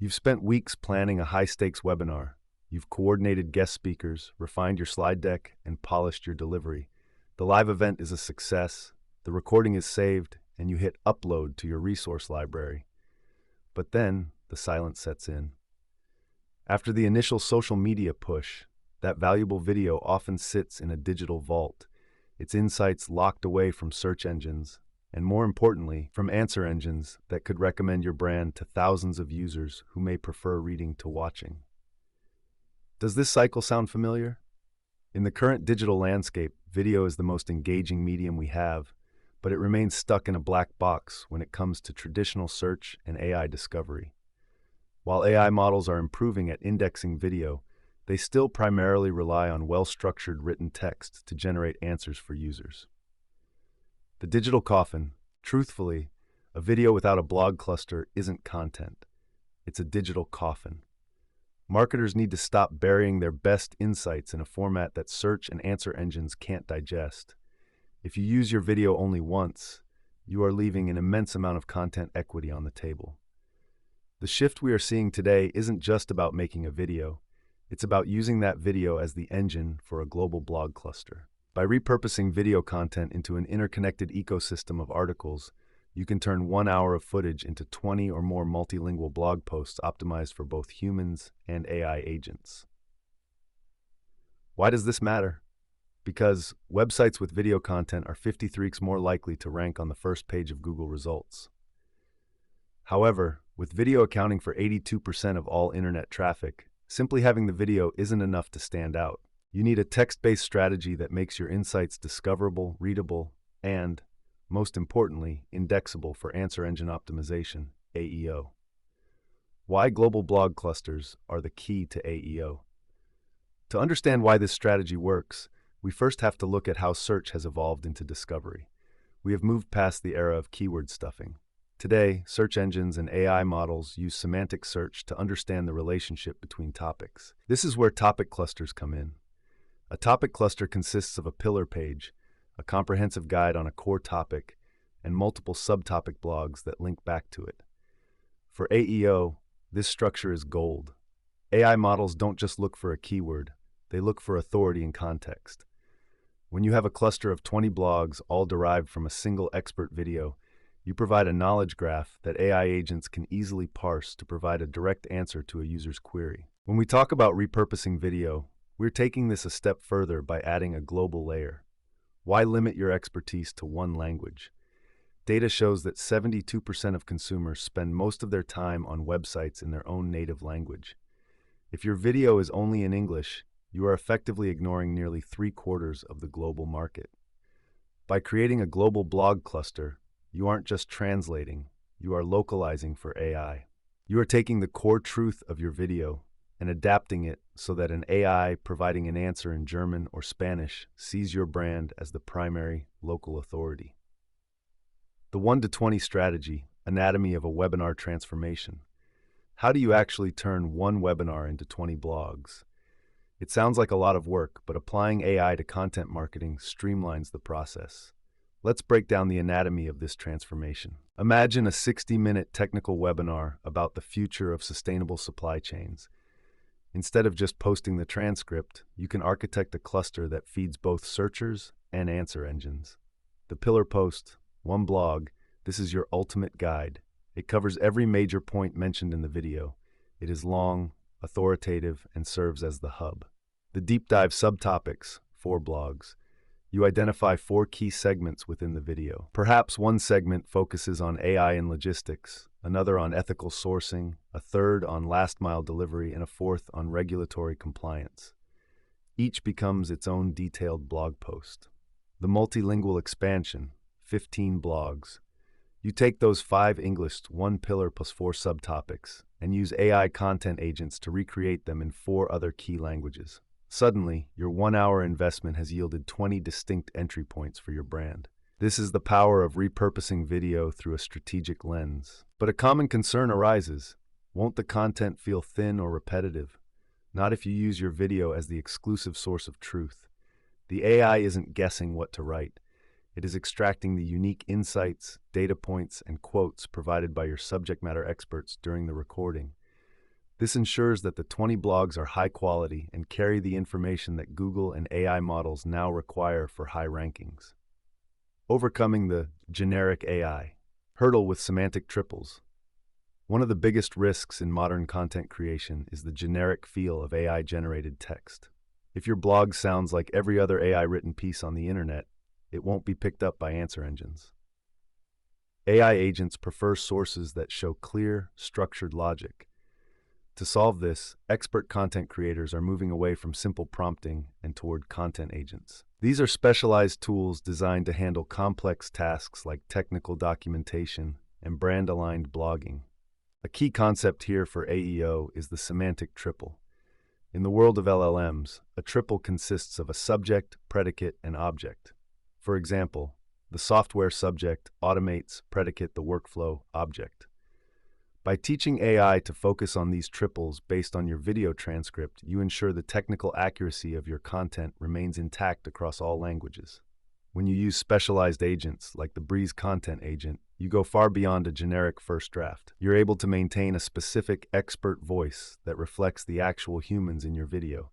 You've spent weeks planning a high-stakes webinar. You've coordinated guest speakers, refined your slide deck, and polished your delivery. The live event is a success, the recording is saved, and you hit upload to your resource library. But then, the silence sets in. After the initial social media push, that valuable video often sits in a digital vault, its insights locked away from search engines, and more importantly, from answer engines that could recommend your brand to thousands of users who may prefer reading to watching. Does this cycle sound familiar? In the current digital landscape, video is the most engaging medium we have, but it remains stuck in a black box when it comes to traditional search and AI discovery. While AI models are improving at indexing video, they still primarily rely on well-structured written text to generate answers for users. The digital coffin, truthfully, a video without a blog cluster isn't content. It's a digital coffin. Marketers need to stop burying their best insights in a format that search and answer engines can't digest. If you use your video only once, you are leaving an immense amount of content equity on the table. The shift we are seeing today isn't just about making a video. It's about using that video as the engine for a global blog cluster. By repurposing video content into an interconnected ecosystem of articles, you can turn 1 hour of footage into 20 or more multilingual blog posts optimized for both humans and AI agents. Why does this matter? Because websites with video content are 53x more likely to rank on the first page of Google results. However, with video accounting for 82% of all internet traffic, simply having the video isn't enough to stand out. You need a text-based strategy that makes your insights discoverable, readable, and, most importantly, indexable for answer engine optimization, AEO. Why global blog clusters are the key to AEO. To understand why this strategy works, we first have to look at how search has evolved into discovery. We have moved past the era of keyword stuffing. Today, search engines and AI models use semantic search to understand the relationship between topics. This is where topic clusters come in. A topic cluster consists of a pillar page, a comprehensive guide on a core topic, and multiple subtopic blogs that link back to it. For AEO, this structure is gold. AI models don't just look for a keyword, they look for authority and context. When you have a cluster of 20 blogs all derived from a single expert video, you provide a knowledge graph that AI agents can easily parse to provide a direct answer to a user's query. When we talk about repurposing video, we're taking this a step further by adding a global layer. Why limit your expertise to one language? Data shows that 72% of consumers spend most of their time on websites in their own native language. If your video is only in English, you are effectively ignoring nearly 3/4 of the global market. By creating a global blog cluster, you aren't just translating, you are localizing for AI. You are taking the core truth of your video and adapting it so that an AI providing an answer in German or Spanish sees your brand as the primary local authority. The 1 to 20 strategy, anatomy of a webinar transformation. How do you actually turn one webinar into 20 blogs? It sounds like a lot of work, but applying AI to content marketing streamlines the process. Let's break down the anatomy of this transformation. Imagine a 60-minute technical webinar about the future of sustainable supply chains. Instead of just posting the transcript, you can architect a cluster that feeds both searchers and answer engines. The pillar post, one blog, this is your ultimate guide. It covers every major point mentioned in the video. It is long, authoritative, and serves as the hub. The deep dive subtopics, 4 blogs. You identify 4 key segments within the video. Perhaps one segment focuses on AI and logistics, another on ethical sourcing, a third on last-mile delivery, and a fourth on regulatory compliance. Each becomes its own detailed blog post. The multilingual expansion, 15 blogs. You take those 5 English, 1 pillar plus 4 subtopics, and use AI content agents to recreate them in 4 other key languages. Suddenly, your 1-hour investment has yielded 20 distinct entry points for your brand. This is the power of repurposing video through a strategic lens. But a common concern arises. Won't the content feel thin or repetitive? Not if you use your video as the exclusive source of truth. The AI isn't guessing what to write. It is extracting the unique insights, data points, and quotes provided by your subject matter experts during the recording. This ensures that the 20 blogs are high quality and carry the information that Google and AI models now require for high rankings. Overcoming the generic AI hurdle with semantic triples. One of the biggest risks in modern content creation is the generic feel of AI-generated text. If your blog sounds like every other AI-written piece on the internet, it won't be picked up by answer engines. AI agents prefer sources that show clear, structured logic. To solve this, expert content creators are moving away from simple prompting and toward content agents. These are specialized tools designed to handle complex tasks like technical documentation and brand-aligned blogging. A key concept here for AEO is the semantic triple. In the world of LLMs, a triple consists of a subject, predicate, and object. For example, the software subject automates predicate the workflow object. By teaching AI to focus on these triples based on your video transcript, you ensure the technical accuracy of your content remains intact across all languages. When you use specialized agents like the Breeze Content Agent, you go far beyond a generic first draft. You're able to maintain a specific expert voice that reflects the actual humans in your video.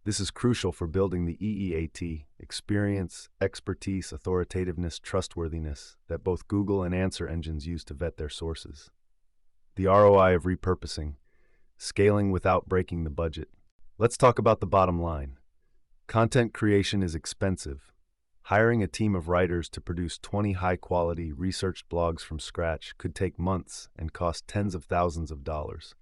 This is crucial for building the EEAT, experience, expertise, authoritativeness, trustworthiness, that both Google and answer engines use to vet their sources. The ROI of repurposing, scaling without breaking the budget. Let's talk about the bottom line. Content creation is expensive. Hiring a team of writers to produce 20 high-quality, researched blogs from scratch could take months and cost tens of thousands of dollars.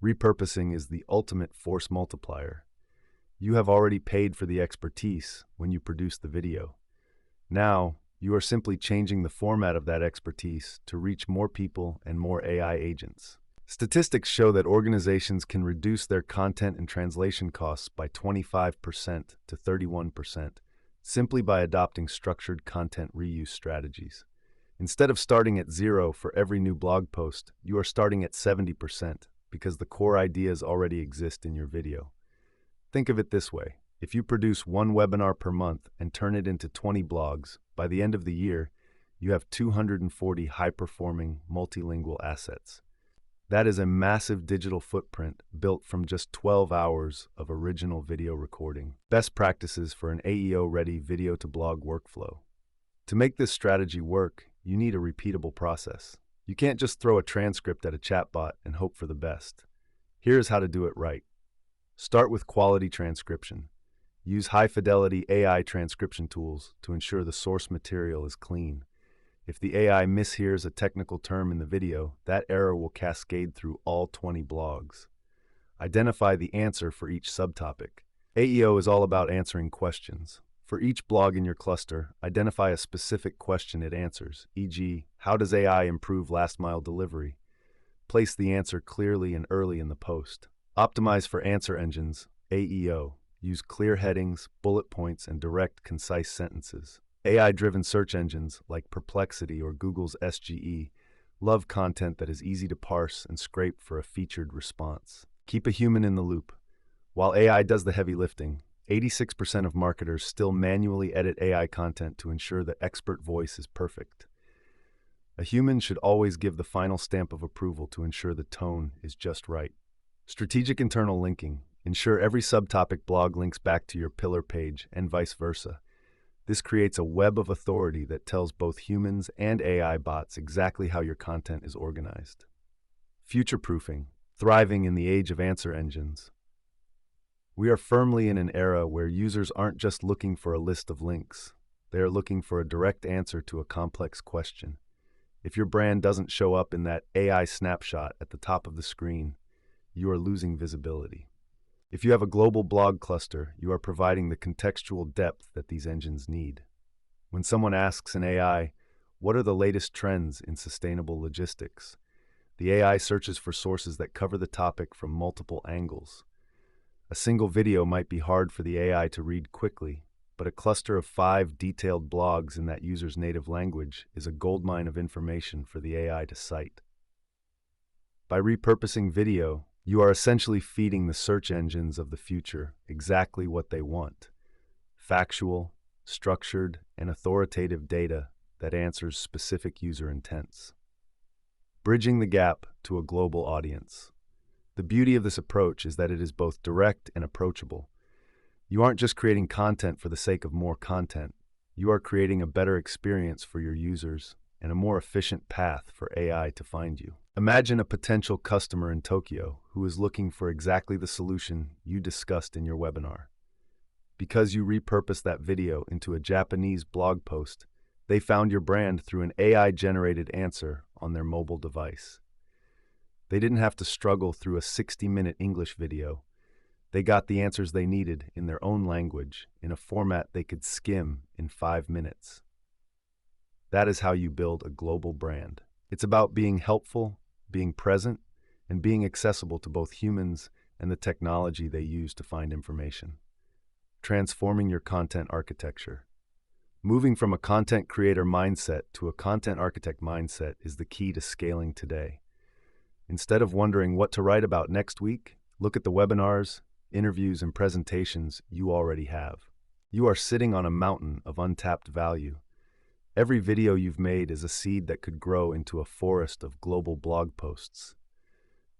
Repurposing is the ultimate force multiplier. You have already paid for the expertise when you produce the video. Now, you are simply changing the format of that expertise to reach more people and more AI agents. Statistics show that organizations can reduce their content and translation costs by 25% to 31%, simply by adopting structured content reuse strategies. Instead of starting at 0 for every new blog post, you are starting at 70% because the core ideas already exist in your video. Think of it this way. If you produce one webinar per month and turn it into 20 blogs, by the end of the year, you have 240 high-performing multilingual assets. That is a massive digital footprint built from just 12 hours of original video recording. Best practices for an AEO-ready video-to-blog workflow. To make this strategy work, you need a repeatable process. You can't just throw a transcript at a chatbot and hope for the best. Here's how to do it right. Start with quality transcription. Use high-fidelity AI transcription tools to ensure the source material is clean. If the AI mishears a technical term in the video, that error will cascade through all 20 blogs. Identify the answer for each subtopic. AEO is all about answering questions. For each blog in your cluster, identify a specific question it answers, e.g., how does AI improve last-mile delivery? Place the answer clearly and early in the post. Optimize for answer engines, AEO. Use clear headings, bullet points, and direct, concise sentences. AI-driven search engines like Perplexity or Google's SGE love content that is easy to parse and scrape for a featured response. Keep a human in the loop. While AI does the heavy lifting, 86% of marketers still manually edit AI content to ensure the expert voice is perfect. A human should always give the final stamp of approval to ensure the tone is just right. Strategic internal linking. Ensure every subtopic blog links back to your pillar page and vice versa. This creates a web of authority that tells both humans and AI bots exactly how your content is organized. Future-proofing, thriving in the age of answer engines. We are firmly in an era where users aren't just looking for a list of links. They are looking for a direct answer to a complex question. If your brand doesn't show up in that AI snapshot at the top of the screen, you are losing visibility. If you have a global blog cluster, you are providing the contextual depth that these engines need. When someone asks an AI, what are the latest trends in sustainable logistics? The AI searches for sources that cover the topic from multiple angles. A single video might be hard for the AI to read quickly, but a cluster of 5 detailed blogs in that user's native language is a goldmine of information for the AI to cite. By repurposing video, you are essentially feeding the search engines of the future exactly what they want: factual, structured, and authoritative data that answers specific user intents. Bridging the gap to a global audience. The beauty of this approach is that it is both direct and approachable. You aren't just creating content for the sake of more content. You are creating a better experience for your users and a more efficient path for AI to find you. Imagine a potential customer in Tokyo who is looking for exactly the solution you discussed in your webinar. Because you repurposed that video into a Japanese blog post, they found your brand through an AI-generated answer on their mobile device. They didn't have to struggle through a 60-minute English video. They got the answers they needed in their own language, in a format they could skim in 5 minutes. That is how you build a global brand. It's about being helpful, being present, and being accessible to both humans and the technology they use to find information. Transforming your content architecture. Moving from a content creator mindset to a content architect mindset is the key to scaling today. Instead of wondering what to write about next week, look at the webinars, interviews, and presentations you already have. You are sitting on a mountain of untapped value. Every video you've made is a seed that could grow into a forest of global blog posts.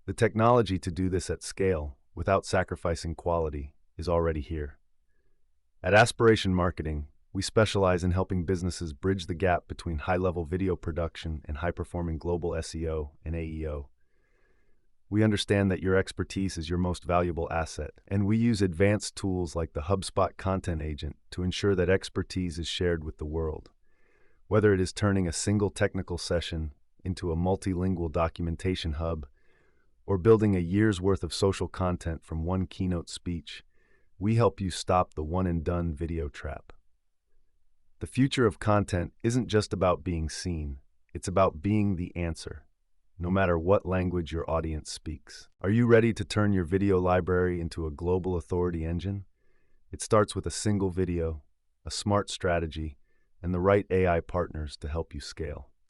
The technology to do this at scale, without sacrificing quality, is already here. At Aspiration Marketing, we specialize in helping businesses bridge the gap between high-level video production and high-performing global SEO and AEO. We understand that your expertise is your most valuable asset, and we use advanced tools like the HubSpot Content Agent to ensure that expertise is shared with the world. Whether it is turning a single technical session into a multilingual documentation hub, or building a year's worth of social content from one keynote speech, we help you stop the one-and-done video trap. The future of content isn't just about being seen, it's about being the answer, no matter what language your audience speaks. Are you ready to turn your video library into a global authority engine? It starts with a single video, a smart strategy, and the right AI partners to help you scale.